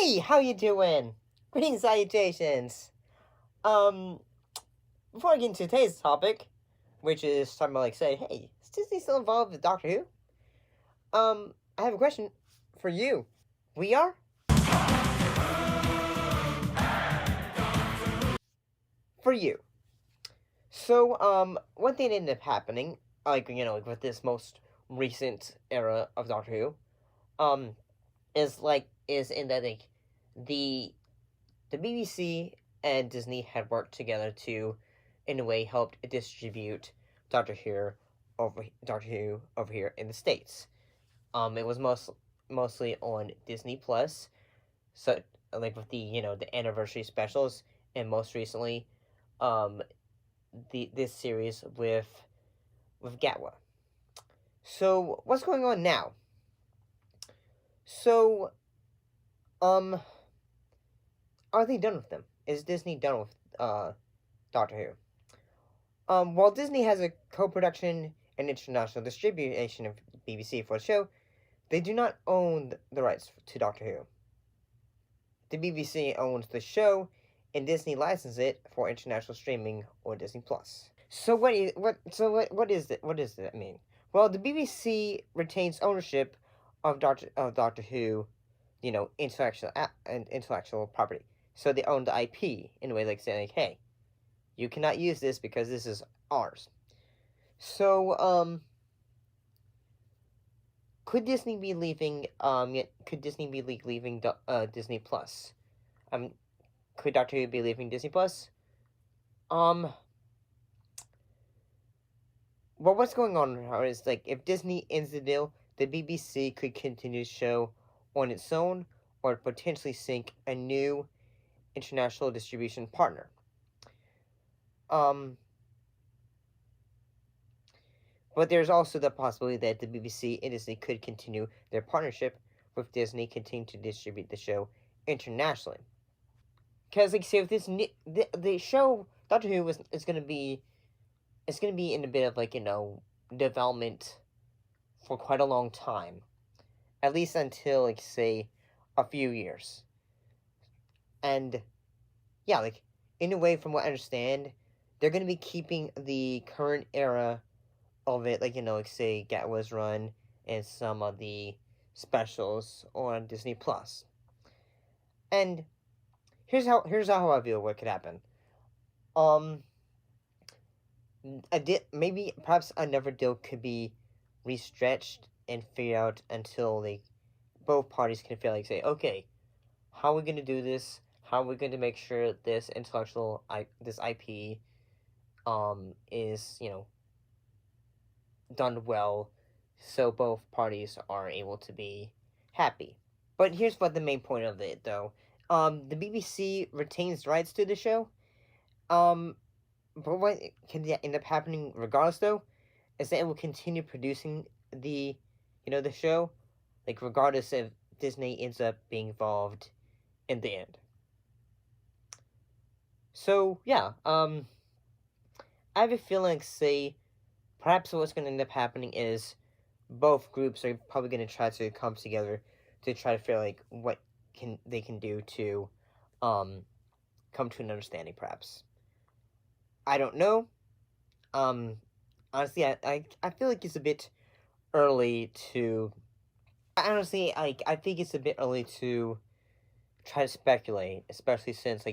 Hey, how you doing? Greetings, salutations. Um, Before I get into today's topic, which is talking about say, hey, is Disney still involved with Doctor Who? I have a question for you. We are? For you. So, one thing ended up happening, with this most recent era of Doctor Who, um, is in that, the the BBC and Disney had worked together to, in a way, help distribute Doctor Who over here in the States. It was mostly on Disney Plus, so with the anniversary specials, and most recently, um, this series with Gatwa. So what's going on now? So, um, are they done with them? Is Disney done with Doctor Who? While Disney has a co-production and international distribution of BBC for the show, they do not own the rights to Doctor Who. The BBC owns the show, and Disney licenses it for international streaming or Disney Plus. So what does that mean? Well, the BBC retains ownership of Doctor Who, intellectual property. So they own the IP in a way, like saying, hey, you cannot use this because this is ours. So, could Disney be leaving? Could Disney be leaving Disney Plus? Could Doctor Who be leaving Disney Plus? Well, what's going on now is if Disney ends the deal, the BBC could continue the show on its own, or potentially seek a new international distribution partner. But there's also the possibility that the BBC and Disney could continue their partnership, with Disney continue to distribute the show internationally. Because, say, with the show Doctor Who is going to be, in a bit of development for quite a long time, at least until say a few years. And yeah, in a way, from what I understand, they're going to be keeping the current era of it, say Gatwa's run and some of the specials on Disney Plus. And here's how I feel what could happen. Maybe perhaps another deal could be restretched and figured out until both parties can feel say, okay, how are we going to do this? How are we going to make sure this this IP is done well, so both parties are able to be happy. But here's what the main point of it, though. The BBC retains rights to the show. But what can end up happening regardless, though, is that it will continue producing the show, regardless if Disney ends up being involved in the end. So yeah, I have a feeling, say, perhaps what's going to end up happening is both groups are probably going to try to come together to try to feel what they can do to come to an understanding, perhaps. I don't know. Honestly, I feel like it's a bit early to. Honestly, I think it's a bit early to try to speculate, especially since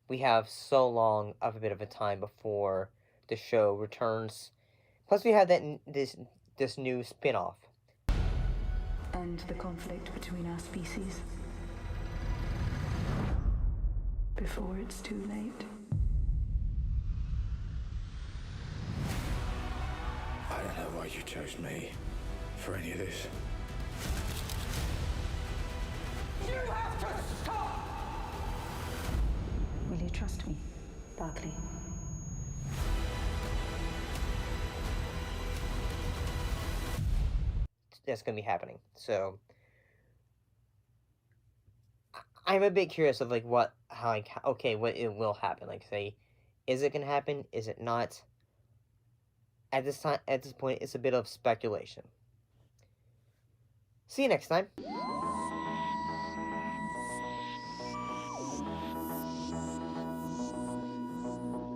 we have so long of a bit of a time before the show returns. Plus, we have this new spin-off. End the conflict between our species before it's too late. I don't know why you chose me for any of this. You have to stop! Will you trust me, Barclay? That's going to be happening. So I'm a bit curious of what it will happen. Say, is it going to happen? Is it not? At this point, it's a bit of speculation. See you next time.